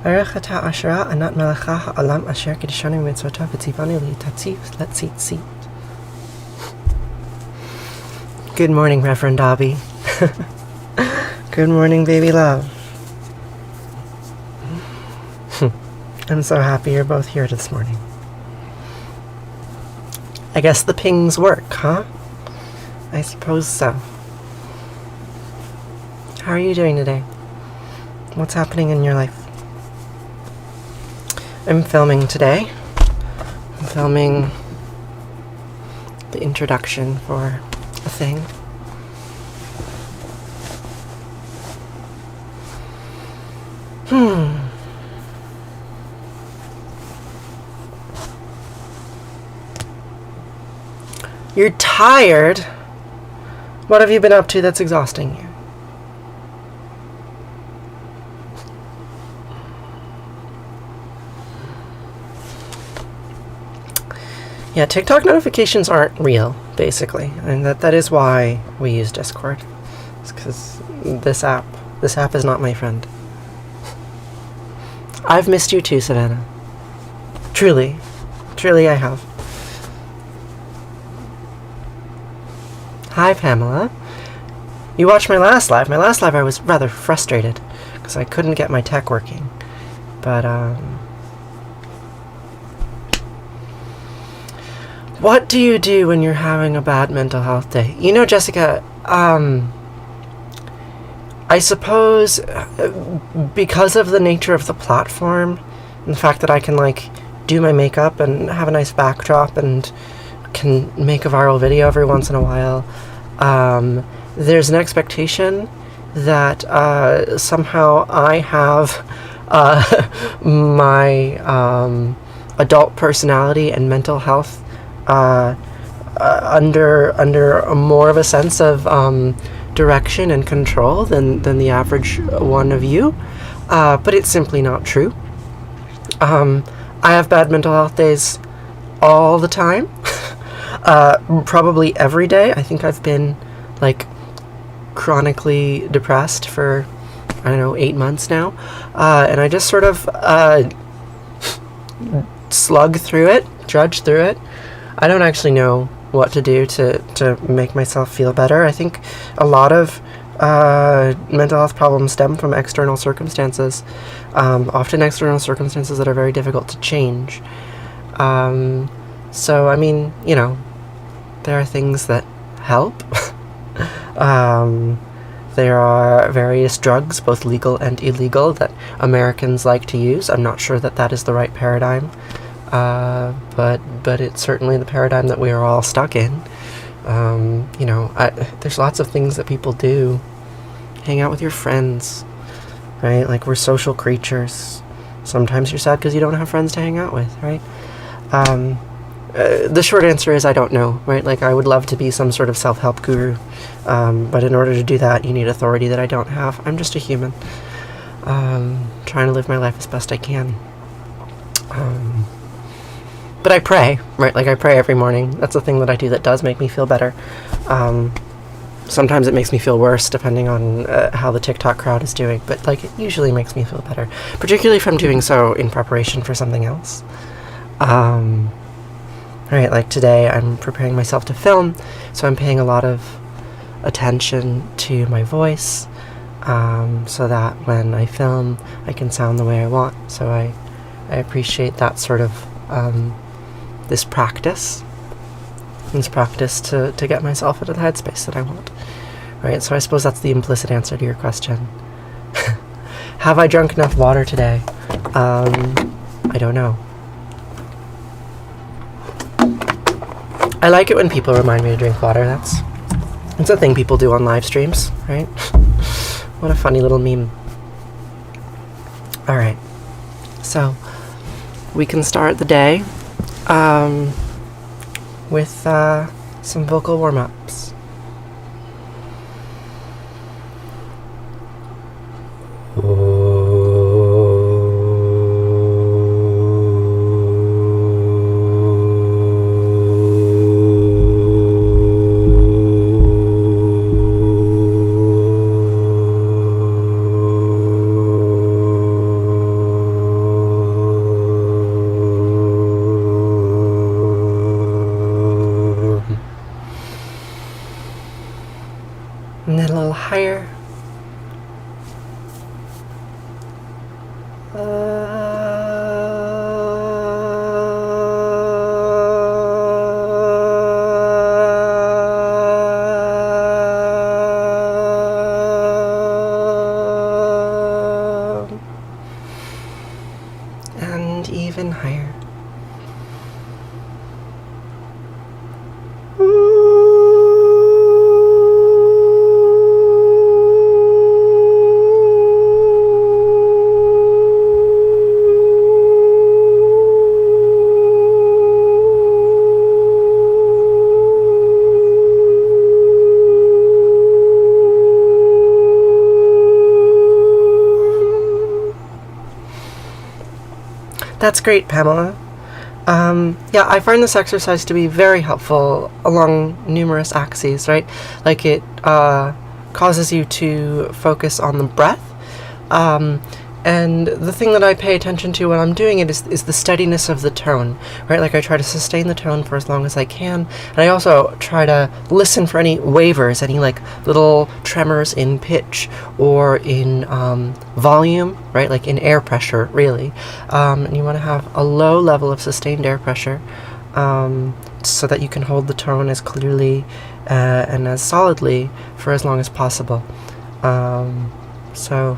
Baruch atah Asherah anat melecha ha'olam asher kiddushanu mitzvotav v'tzivanu li'tatziv letzitzit. Good morning, Reverend Dobby. Good morning, baby love. I'm so happy you're both here this morning. I guess the pings work, huh? I suppose so. How are you doing today? What's happening in your life? I'm filming today. I'm filming the introduction for a thing. You're tired? What have you been up to that's exhausting you? Yeah, TikTok notifications aren't real, basically. And that is why we use Discord. It's because this app is not my friend. I've missed you too, Savannah. Truly I have. Hi, Pamela. You watched my last live. My last live I was rather frustrated because I couldn't get my tech working. But, what do you do when you're having a bad mental health day? You know, Jessica, I suppose because of the nature of the platform and the fact that I can, like, do my makeup and have a nice backdrop and can make a viral video every once in a while, there's an expectation that somehow I have my adult personality and mental health under more of a sense of direction and control than the average one of you, but it's simply not true. I have bad mental health days all the time, probably every day. I think I've been like chronically depressed for 8 months now, and I just sort of slug through it, trudge through it. I don't actually know what to do to make myself feel better. I think a lot of mental health problems stem from external circumstances, often external circumstances that are very difficult to change. So, I mean, there are things that help. There are various drugs, both legal and illegal, that Americans like to use. I'm not sure that is the right paradigm. But it's certainly the paradigm that we are all stuck in. There's lots of things that people do. Hang out with your friends, right? Like, we're social creatures. Sometimes you're sad because you don't have friends to hang out with, right? The short answer is I don't know, right? Like, I would love to be some sort of self-help guru, but in order to do that, you need authority that I don't have. I'm just a human, trying to live my life as best I can. But I pray, right? Like, I pray every morning. That's the thing that I do that does make me feel better. Sometimes it makes me feel worse, depending on how the TikTok crowd is doing. But, like, it usually makes me feel better, particularly if I'm doing so in preparation for something else. Right, like today I'm preparing myself to film, so I'm paying a lot of attention to my voice, so that when I film, I can sound the way I want. So I appreciate that sort of this practice to get myself into the headspace that I want. Right, so I suppose that's the implicit answer to your question. Have I drunk enough water today? I don't know. I like it when people remind me to drink water. It's a thing people do on live streams, right? What a funny little meme. Alright, so we can start the day with some vocal warm-ups. higher. And even higher. That's great, Pamela. Yeah, I find this exercise to be very helpful along numerous axes, right? Like it causes you to focus on the breath. And the thing that I pay attention to when I'm doing it is the steadiness of the tone, right? Like I try to sustain the tone for as long as I can. And I also try to listen for any wavers, any like little tremors in pitch or in volume, right? Like in air pressure, really. And you want to have a low level of sustained air pressure so that you can hold the tone as clearly and as solidly for as long as possible. So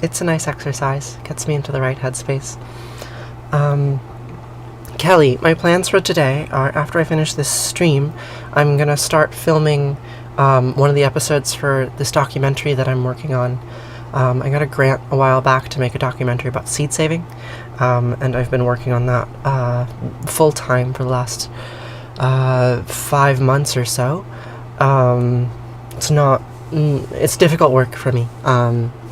it's a nice exercise. Gets me into the right headspace. Kelly, my plans for today are after I finish this stream, I'm going to start filming one of the episodes for this documentary that I'm working on. I got a grant a while back to make a documentary about seed saving, and I've been working on that full-time for the last 5 months or so. It's difficult work for me.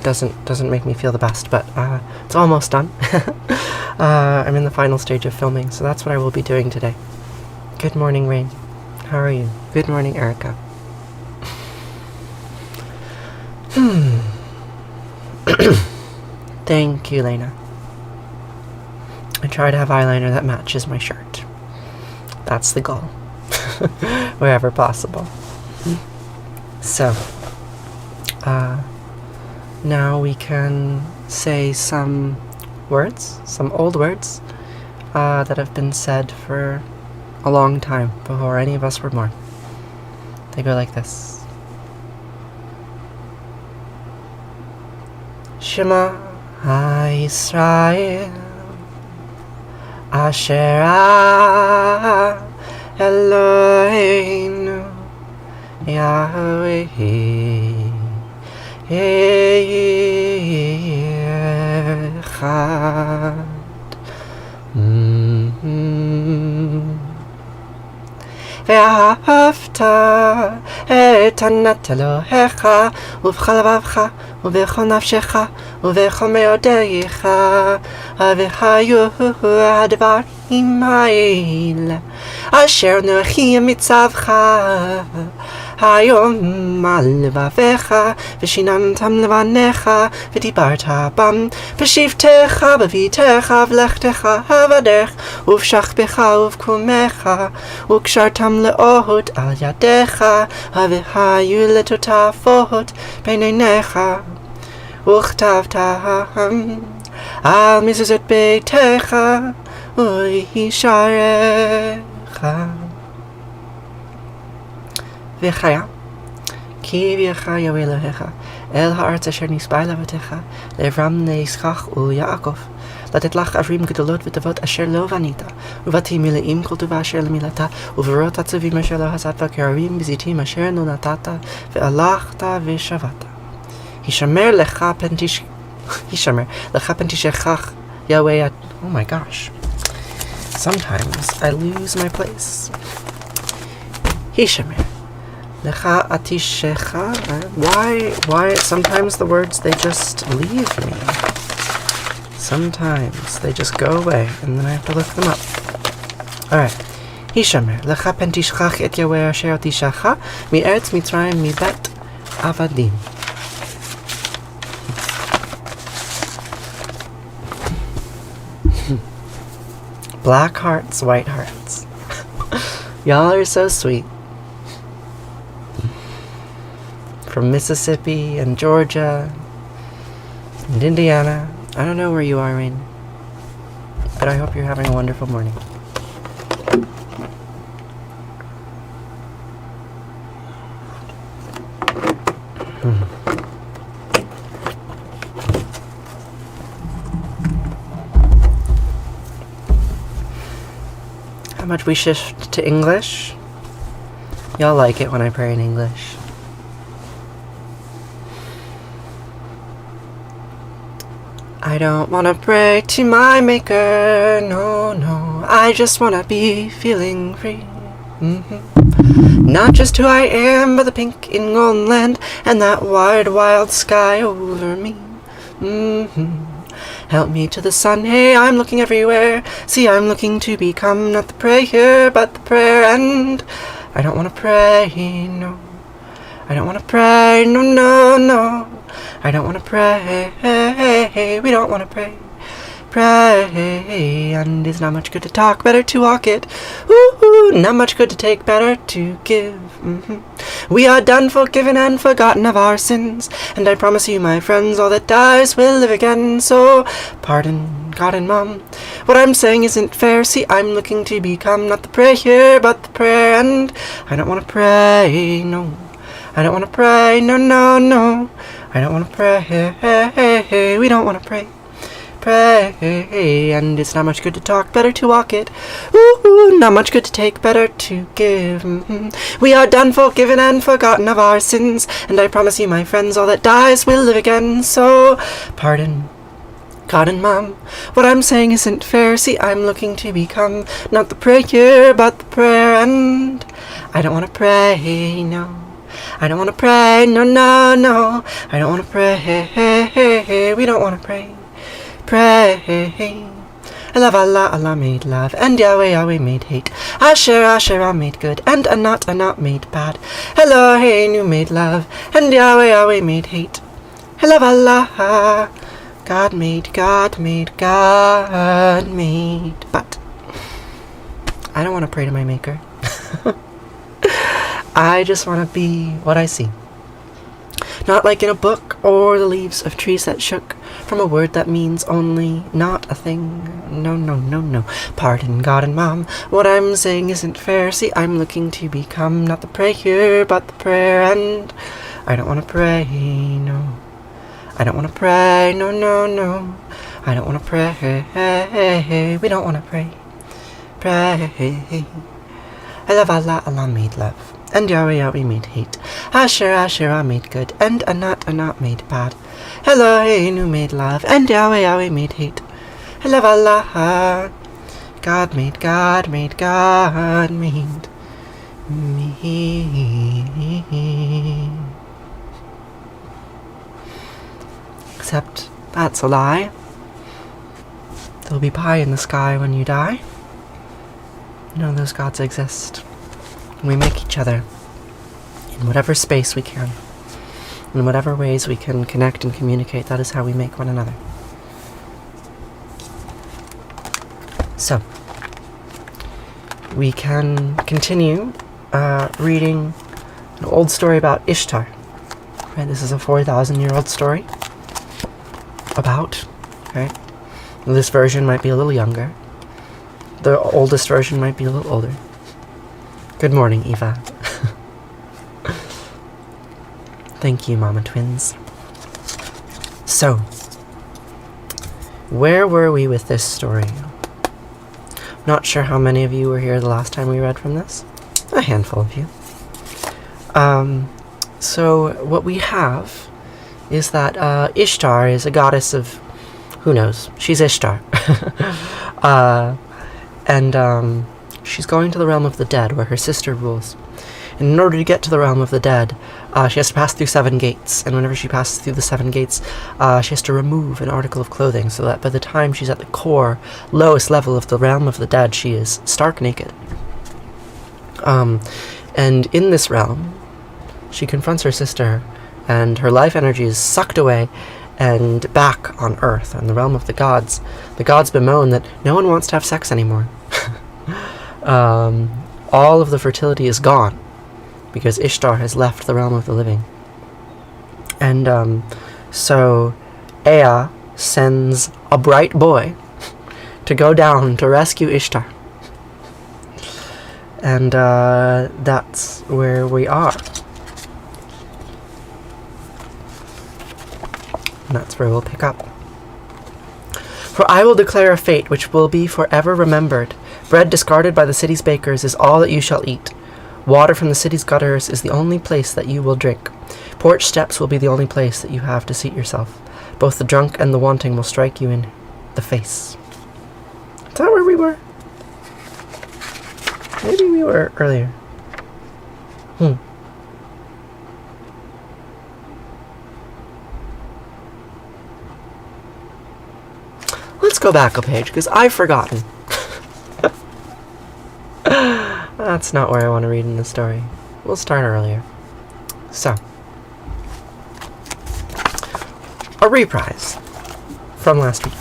Doesn't make me feel the best, but it's almost done. I'm in the final stage of filming, so that's what I will be doing today. Good morning, Rain. How are you? Good morning, Erica. Thank you, Lena. I try to have eyeliner that matches my shirt. That's the goal. Wherever possible. So, now we can say some words, some old words, that have been said for a long time before any of us were born. They go like this. Shema Yisrael Asher Eloheinu Yahweh Echad. ואהבת את ענת אלוהיך ובכל לבבך ובכל נפשך ובכל מאודך והיו הדברים האלה אשר אנוכי מצווך היום על לבביך ושיננתם לבניך ודיברת בם בשבתך בביתך ולכתך בדרך ובשכבך ובקומך וקשרתם לאות על ידיך והיו לטוטפות בין עיניך וכתבתם על מזוזות ביתך וישערך וחיה כי הביאך יהוה אלוהיך אל הארץ אשר נשבע לאבותיך לאברהם ליצחק וליעקב לתת לך ערים גדולות וטובות אשר לא בנית ובתים מלאים כל טובה אשר למילתה וברות הצווים אשר לא עשת וכרמים בזיתים אשר לא נתת והלכת ושבת הישמר לך פנתישך יהוה. Oh my gosh, sometimes I lose my place. הישמר Lecha atishecha. Why? Sometimes the words, they just leave me. Sometimes they just go away, and then I have to look them up. Alright. Hishamer. Lecha pentishchach et Yahweh asher otishacha mi'eretz Mitzrayim mibet avadim. Black hearts, white hearts. Y'all are so sweet. from Mississippi and Georgia and Indiana. I don't know where you are, Rain, but I hope you're having a wonderful morning. How much we shift to English? Y'all like it when I pray in English. I don't wanna pray to my maker, no, no. I just wanna be feeling free. Not just who I am, but the pink in golden land and that wide, wild sky over me. Help me to the sun, hey, I'm looking everywhere. See, I'm looking to become not the prayer, but the prayer, and I don't want to pray, no. I don't want to pray, no, no, no. I don't want to pray, we don't want to pray. Pray, and it's not much good to talk, better to walk it. Ooh, not much good to take, better to give. We are done, forgiven, and forgotten of our sins, and I promise you, my friends, all that dies will live again. So, pardon, God and Mom, what I'm saying isn't fair. See, I'm looking to become not the prayer, but the prayer, and I don't want to pray, no. I don't want to pray, no, no, no. I don't want to pray, we don't want to pray. Pray, and it's not much good to talk, better to walk it. Ooh, not much good to take, better to give. We are done, forgiven, and forgotten of our sins, and I promise you, my friends, all that dies will live again. So, pardon, God and Mom, what I'm saying isn't fair. See, I'm looking to become not the prayer, but the prayer, and I don't want to pray, no. I don't want to pray, no, no, no. I don't want to pray, we don't want to pray. Pray. Allah made love, and Yahweh made hate. Asher made good, and Anat made bad. Elohim made love, and Yahweh made hate. Allah, God made, but I don't want to pray to my maker. I just want to be what I see. Not like in a book, or the leaves of trees that shook from a word that means only not a thing. No, no, no, no. Pardon, God and Mom, what I'm saying isn't fair. See, I'm looking to become not the prayer, but the prayer, and I don't want to pray, no. I don't want to pray, no, no, no. I don't want to pray, we don't want to pray. Pray. I love Allah made love, and Yahweh made hate. Asher made good, and Anat made bad. Elohim made love, and Yahweh made hate. I love Allah. God made me. Except that's a lie. There'll be pie in the sky when you die. You know, those gods exist. We make each other in whatever space we can. In whatever ways we can connect and communicate, that is how we make one another. So, we can continue reading an old story about Ishtar. Right, this is a 4,000-year-old story about, right? This version might be a little younger. The oldest version might be a little older. Good morning, Eva. Thank you, Mama Twins. So, where were we with this story? Not sure how many of you were here the last time we read from this. A handful of you. So, what we have is that Ishtar is a goddess of... who knows? She's Ishtar. And she's going to the realm of the dead, where her sister rules. And in order to get to the realm of the dead, she has to pass through 7 gates. And whenever she passes through the 7 gates, she has to remove an article of clothing, so that by the time she's at the core, lowest level of the realm of the dead, she is stark naked. And in this realm, she confronts her sister, and her life energy is sucked away and back on Earth, in the realm of the gods. The gods bemoan that no one wants to have sex anymore. All of the fertility is gone, because Ishtar has left the realm of the living. And so Ea sends a bright boy to go down to rescue Ishtar. And that's where we are. And that's where we'll pick up. For I will declare a fate which will be forever remembered. Bread discarded by the city's bakers is all that you shall eat. Water from the city's gutters is the only place that you will drink. Porch steps will be the only place that you have to seat yourself. Both the drunk and the wanting will strike you in the face. Is that where we were? Maybe we were earlier. Let's go back a page, because I've forgotten. That's not where I want to read in the story. We'll start earlier. So, a reprise from last week.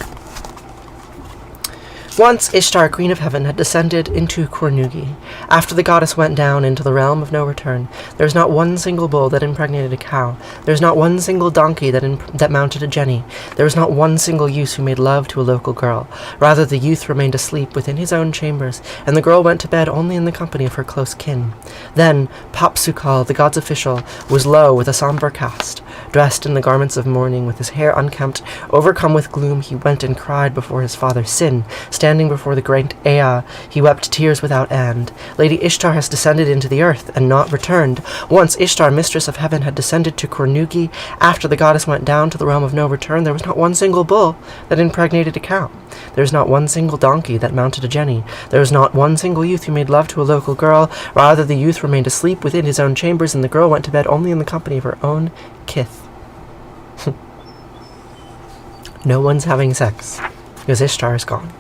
Once Ishtar, Queen of Heaven, had descended into Cornugi. After the goddess went down into the realm of no return, there was not one single bull that impregnated a cow. There was not one single donkey that mounted a jenny. There was not one single youth who made love to a local girl. Rather, the youth remained asleep within his own chambers, and the girl went to bed only in the company of her close kin. Then Papsukal, the god's official, was low with a somber cast. Dressed in the garments of mourning, with his hair unkempt, overcome with gloom, he went and cried before his father Sin. Standing before the great Ea, he wept tears without end. Lady Ishtar has descended into the earth, and not returned. Once Ishtar, mistress of heaven, had descended to Cornugi. After the goddess went down to the realm of no return, there was not one single bull that impregnated a cow. There was not one single donkey that mounted a jenny. There was not one single youth who made love to a local girl. Rather, the youth remained asleep within his own chambers, and the girl went to bed only in the company of her own kith. No one's having sex, because Ishtar is gone.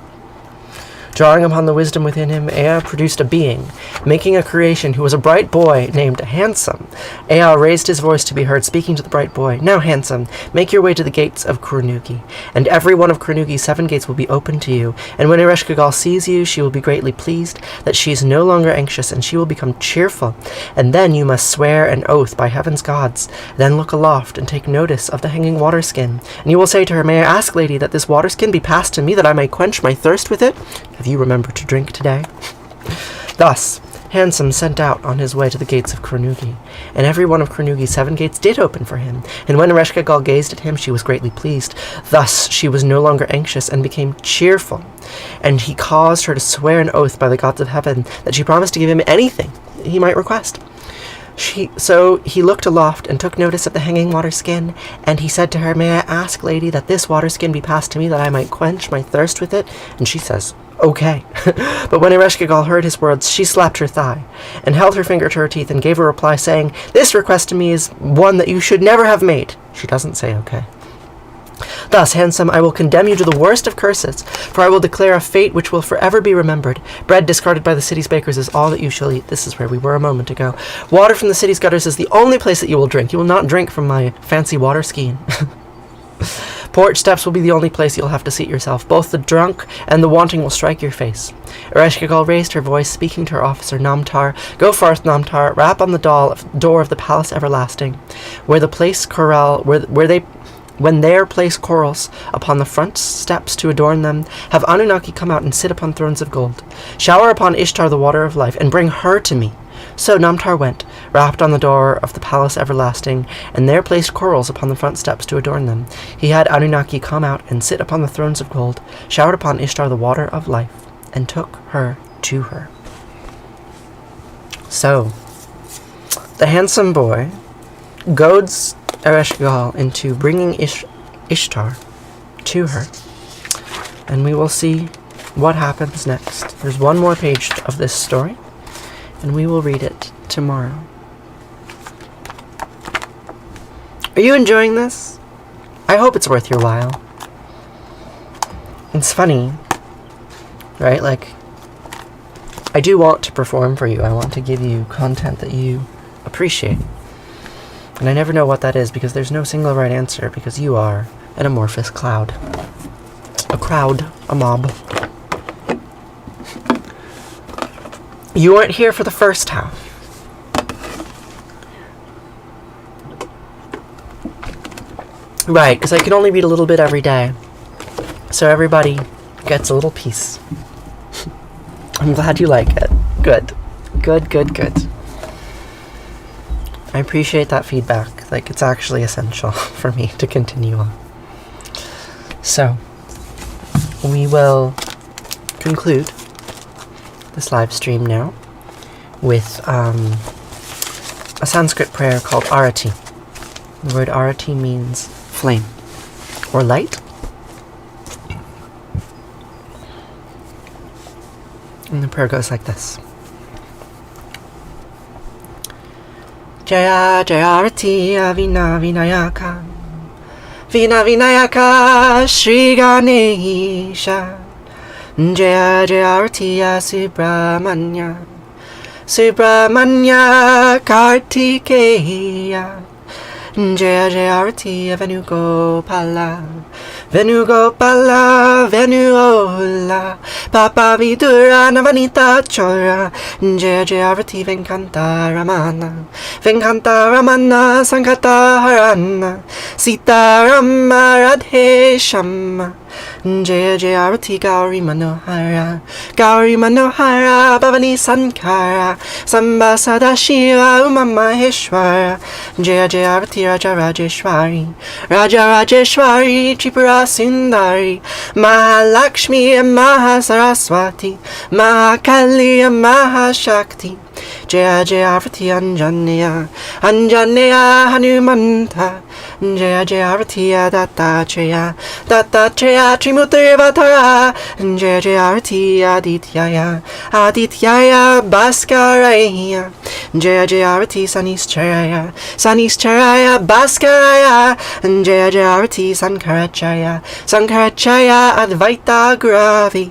Drawing upon the wisdom within him, Ea produced a being, making a creation who was a bright boy named Handsome. Ea raised his voice to be heard, speaking to the bright boy, "Now, Handsome, make your way to the gates of Cornugi, and every one of Cornugi's 7 gates will be open to you. And when Ereshkigal sees you, she will be greatly pleased that she is no longer anxious, and she will become cheerful. And then you must swear an oath by heaven's gods. Then look aloft and take notice of the hanging water skin. And you will say to her, 'May I ask, lady, that this water skin be passed to me, that I may quench my thirst with it? Have you remembered to drink today?' Thus, Handsome sent out on his way to the gates of Cornugi, and every one of Cornugi's 7 gates did open for him. And when Ereshkigal gazed at him, she was greatly pleased. Thus she was no longer anxious and became cheerful. And he caused her to swear an oath by the gods of heaven that she promised to give him anything he might request. So he looked aloft and took notice of the hanging water skin, and he said to her, 'May I ask, lady, that this water skin be passed to me, that I might quench my thirst with it?' And she says, 'Okay.' But when Ereshkigal heard his words, she slapped her thigh, and held her finger to her teeth, and gave a reply, saying, 'This request to me is one that you should never have made.' She doesn't say okay. 'Thus, Handsome, I will condemn you to the worst of curses, for I will declare a fate which will forever be remembered. Bread discarded by the city's bakers is all that you shall eat.'" This is where we were a moment ago. "Water from the city's gutters is the only place that you will drink. You will not drink from my fancy water skiing. Porch steps will be the only place you'll have to seat yourself. Both the drunk and the wanting will strike your face." Ereshkigal raised her voice, speaking to her officer, Namtar. "Go forth, Namtar, rap on the door of the palace everlasting, when there place corals upon the front steps to adorn them. Have Anunnaki come out and sit upon thrones of gold. Shower upon Ishtar the water of life, and bring her to me." So Namtar went, rapped on the door of the palace everlasting, and there placed corals upon the front steps to adorn them. He had Anunnaki come out and sit upon the thrones of gold, showered upon Ishtar the water of life, and took her to her. So, the handsome boy goads Ereshkigal into bringing Ishtar to her, and we will see what happens next. There's one more page of this story, and we will read it tomorrow. Are you enjoying this? I hope it's worth your while. It's funny, right? Like, I do want to perform for you. I want to give you content that you appreciate. And I never know what that is, because there's no single right answer, because you are an amorphous cloud. A crowd, a mob. You weren't here for the first half. Right, because I can only read a little bit every day. So everybody gets a little piece. I'm glad you like it. Good. Good, good, good. I appreciate that feedback. Like, it's actually essential for me to continue on. So, we will conclude this live stream now with a Sanskrit prayer called Arati. The word Arati means flame or light. And the prayer goes like this. Jaya Jayarati Vina Vinayaka Vina Vinayaka Shri Ganesha Jaya Jayarati Subramanya Subramanya Kartikeya Jaya Jayarati Venugopala Venugopala Venuola Papa Vidura Navanita Chora Jaya Jayarati Venkanta Ramana Venkanta Ramana Sankata Harana Sita Rama Radhe Shama Jaya Jayarati Gauri Manohara Gauri Manohara Bhavani Sankara Samba Sadashiva Uma Maheshwara Jaya Jayarati Raja Rajeshwari Raja Rajeshwari Tripura Sundari Mahalakshmi and Mahasaraswati Mahakali and Mahashakti Jaya Jayarati Anjaneya Anjaneya Hanumanta Jaya Jayarati Dattatreya Dattatreya Trimurtivatara Jaya Jayarati Adityaya Adityaya Bhaskaraya Jaya Jayarati Sanischaraya Sanischaraya Bhaskaraya Jaya Jayarati Sankaracharya Sankaracharya Advaita Guravi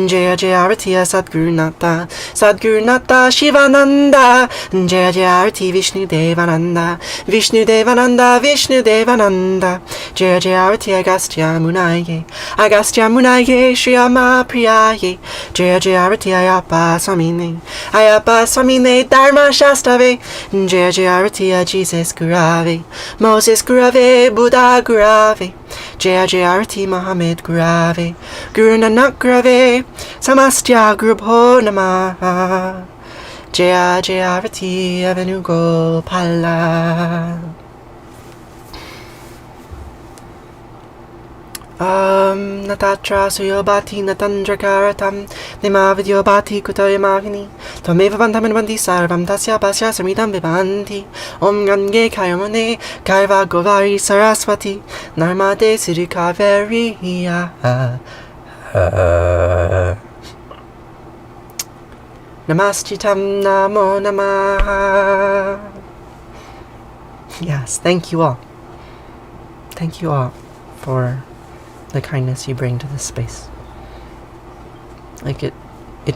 Jaya Jayarati Sadgurunata Sadgurunata Shivananda Jaya Jayarati Vishnu Devananda Vishnu Devananda Vishnu Devananda Jaya Jayarati Agastya Munaye Agastya Munaye Shriyama Priyaye Jaya Jayarati Ayapa Swamine Ayapa Swamine Dharma Shastave Jaya Jayarati Jesus Gurave Moses Gurave Buddha Gurave Jaya Jayarati Muhammad Gurave Guru Nanak Gurave Samastya Gurubho Namaha Jaya Jayarati Venugopala Natatra Suyobati Natandrakaratam Nima Vidyobati Kutoyamagini Tomeva Bantamanvanti Sarvam Tasya Pasya Samidam Vivanti Om Gange Kayamune Kaiva Govari Saraswati Narmade Siri Kaveri Namastitam Namo Namaha. Yes, thank you all. Thank you all for the kindness you bring to this space. Like, it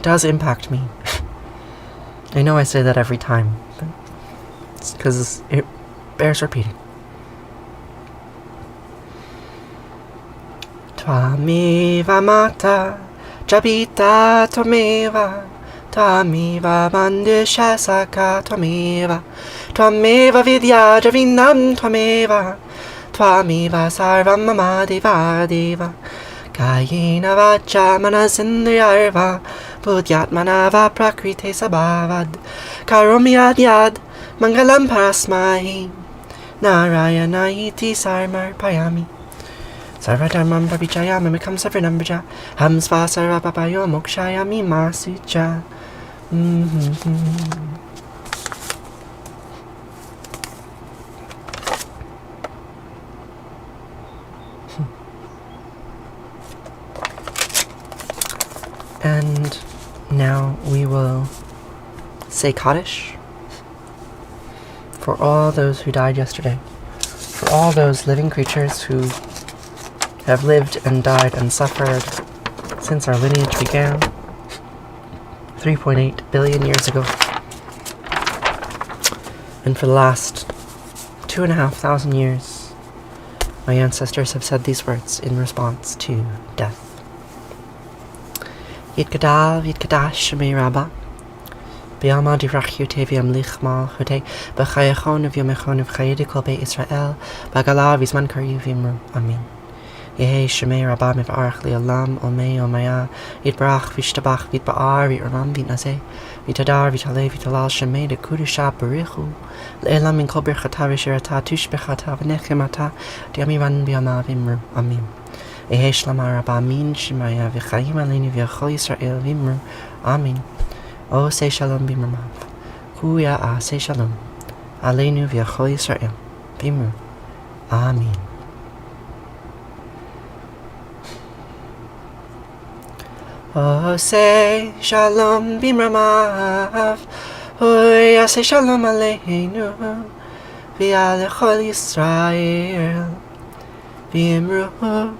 does impact me. I know I say that every time, but it's because it bears repeating. Tvameva Mata Jabita Tvameva Tvameva Mandishasaka Tvameva Tvameva Vidya Javinam Tvameva Tvameva Sarvam Mama Deva Deva Kayena Vacha Manasindriyarva Buddhyatmanava Prakrite Sabhavad Karomi Adyad Mangalam Parasmahi Narayana Iti Sarmar Payami Sarvadharmam Pravichaya Mimikam Savrinambraja Hamsva Sarvapapayo Mokshaya Mimasucha. And now we will say Kaddish for all those who died yesterday, for all those living creatures who have lived and died and suffered since our lineage began 3.8 billion years ago. And for the last 2,500 years, my ancestors have said these words in response to death. Yitkadav Yitkadash Shemei Rabba Biama di rachute viam lichmal hute bachayachon of yomechon of chayidikol be Israel bagala visman karyu vimru. Amen. Yehe shemei rabam ev arach li alam omei omaya yitbrach vishtabach vitbaar vitaram vitnase vitadar vitale vitalal shemei de kudusha barichu le'elam min kol birchata v'shirata tushbechata v'nechemata diamiran biama vimru. Amen. Yehe shlamar rabamin shemaya v'chayim aleni v'yachol Yisrael vimru. Amen. O say shalom bimramav. Kuya a say shalom. Aleinu v'yachol Yisrael. Bimru. Amen. O say shalom bimramav. Kuya say shalom aleinu v'yachol Yisrael. Bimru.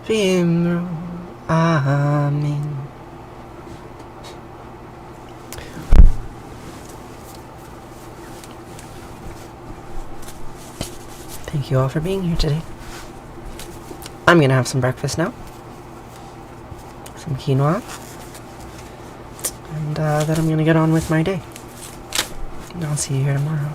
Bimru. Amen. Thank you all for being here today. I'm gonna have some breakfast now. Some quinoa. And then I'm gonna get on with my day. And I'll see you here tomorrow.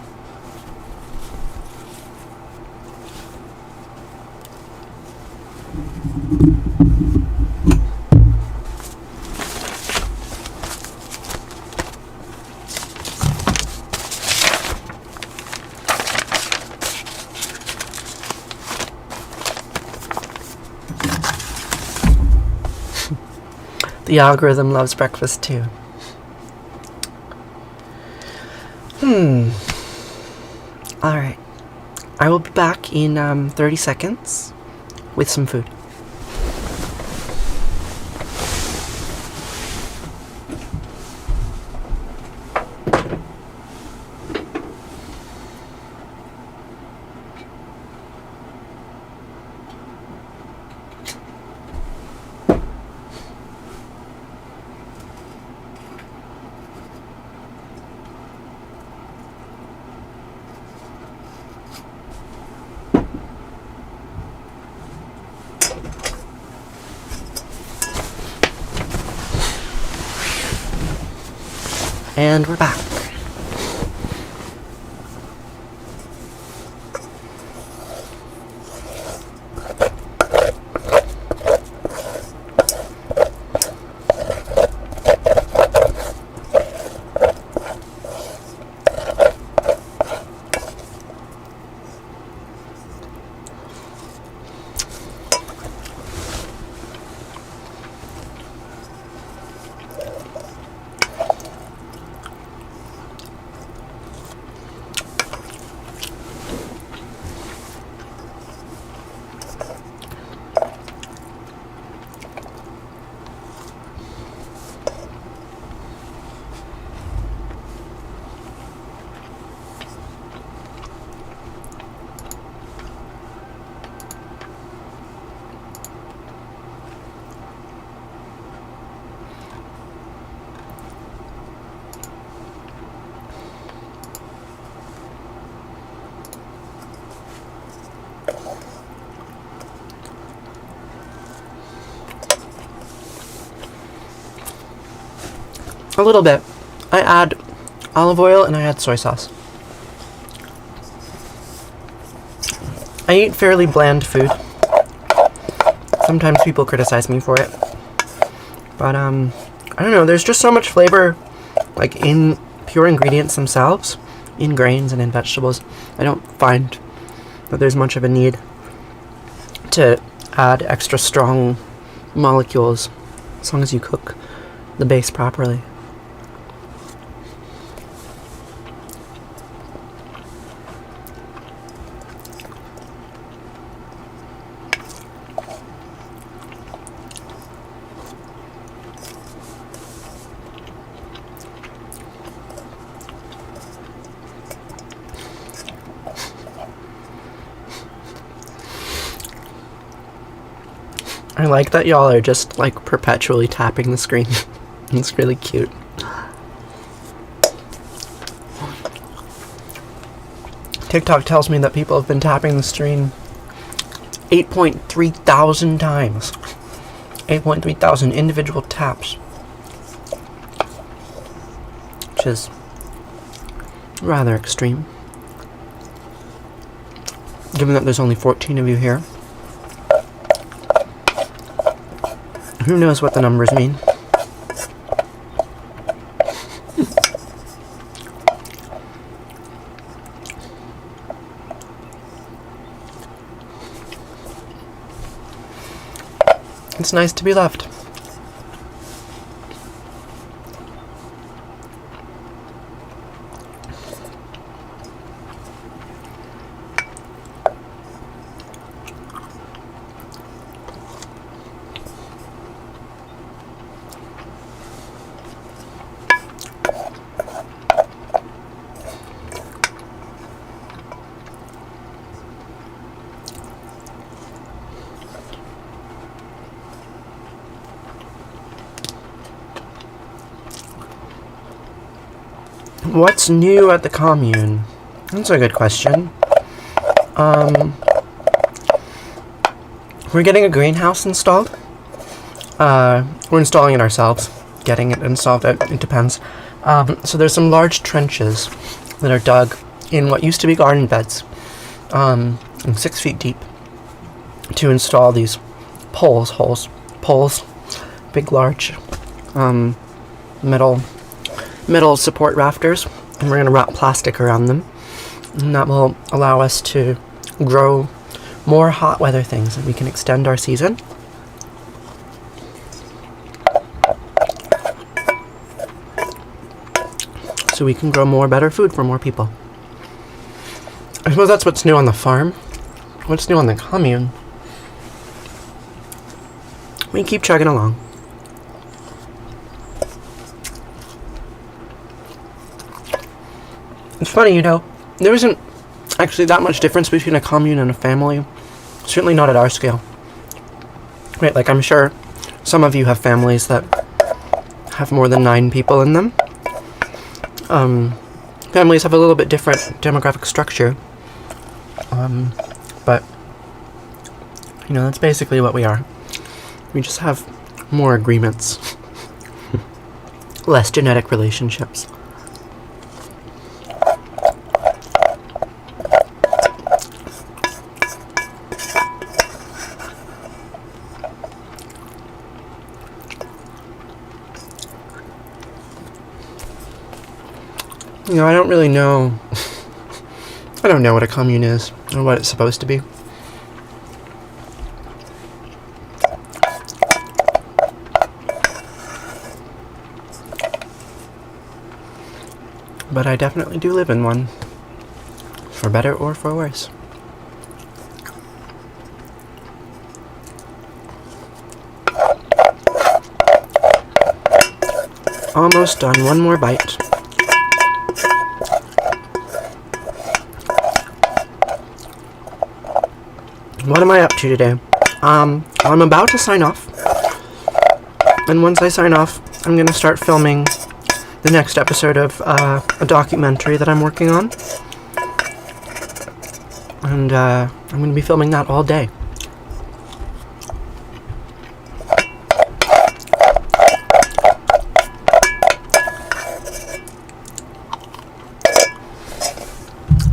The algorithm loves breakfast too. Alright. I will be back in 30 seconds with some food. And we're back. A little bit. I add olive oil and I add soy sauce. I eat fairly bland food. Sometimes people criticize me for it. But I don't know, there's just so much flavor like in pure ingredients themselves, in grains and in vegetables. I don't find that there's much of a need to add extra strong molecules as long as you cook the base properly. I like that y'all are just like perpetually tapping the screen. It's really cute. TikTok tells me that people have been tapping the screen 8.3 thousand times. 8.3 thousand individual taps. which is rather extreme, given that there's only 14 of you here. Who knows what the numbers mean? It's nice to be loved. What's new at the commune? That's a good question. We're getting a greenhouse installed. We're installing it ourselves. Getting it installed, it depends. So there's some large trenches that are dug in what used to be garden beds, 6 feet deep, to install these poles, big, large, metal support rafters, and we're going to wrap plastic around them, and that will allow us to grow more hot weather things, and we can extend our season. So we can grow more better food for more people. I suppose that's what's new on the farm. What's new on the commune? We keep chugging along. It's funny, there isn't actually that much difference between a commune and a family. Certainly not at our scale. Right, like I'm sure some of you have families that have more than 9 people in them. Families have a little bit different demographic structure. But, that's basically what we are. We just have more agreements. Less genetic relationships. I don't really know. I don't know what a commune is or what it's supposed to be. But I definitely do live in one. For better or for worse. Almost done. One more bite. What am I up to today? I'm about to sign off. And once I sign off, I'm going to start filming the next episode of a documentary that I'm working on. And I'm going to be filming that all day.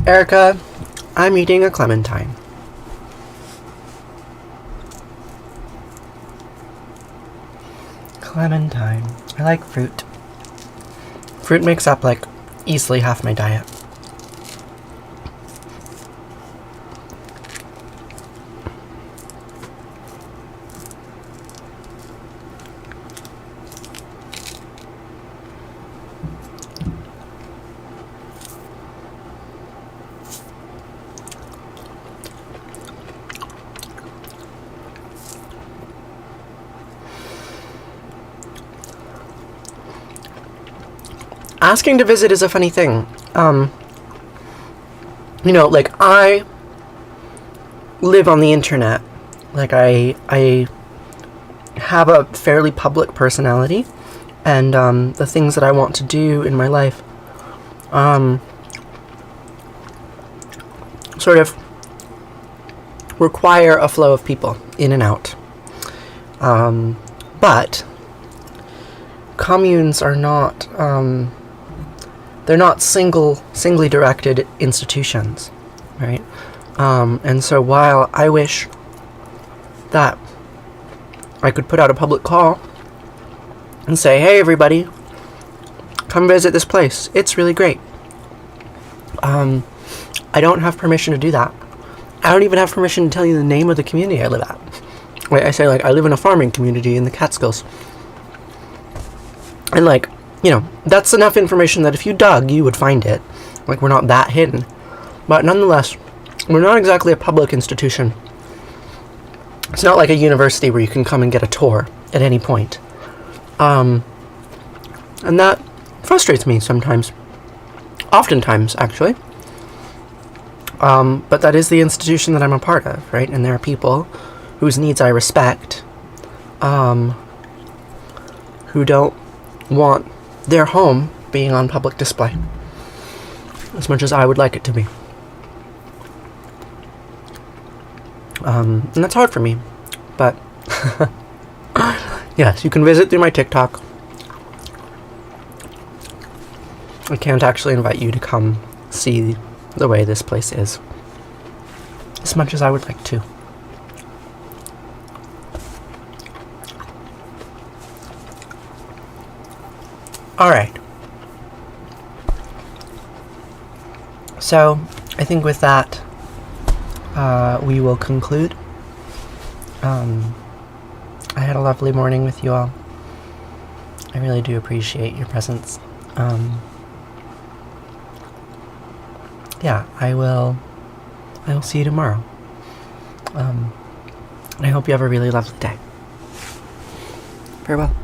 Erica, I'm eating a clementine. Clementine. I like fruit. Fruit makes up, easily half my diet. Asking to visit is a funny thing. I live on the internet. I have a fairly public personality, and the things that I want to do in my life sort of require a flow of people in and out. But communes are not they're not singly directed institutions, right? And so while I wish that I could put out a public call and say, hey everybody, come visit this place, it's really great, I don't have permission to do that. I don't even have permission to tell you the name of the community I live at. Right? I say, like, I live in a farming community in the Catskills. And, like, you know, that's enough information that if you dug, you would find it. Like, we're not that hidden. But nonetheless, we're not exactly a public institution. It's not like a university where you can come and get a tour at any point. And that frustrates me sometimes. Oftentimes, actually. But that is the institution that I'm a part of, right? And there are people whose needs I respect, who don't want their home being on public display as much as I would like it to be. And that's hard for me, but yes, you can visit through my TikTok. I can't actually invite you to come see the way this place is, as much as I would like to. Alright. So, I think with that, we will conclude. I had a lovely morning with you all. I really do appreciate your presence. Yeah, I will see you tomorrow. I hope you have a really lovely day. Farewell.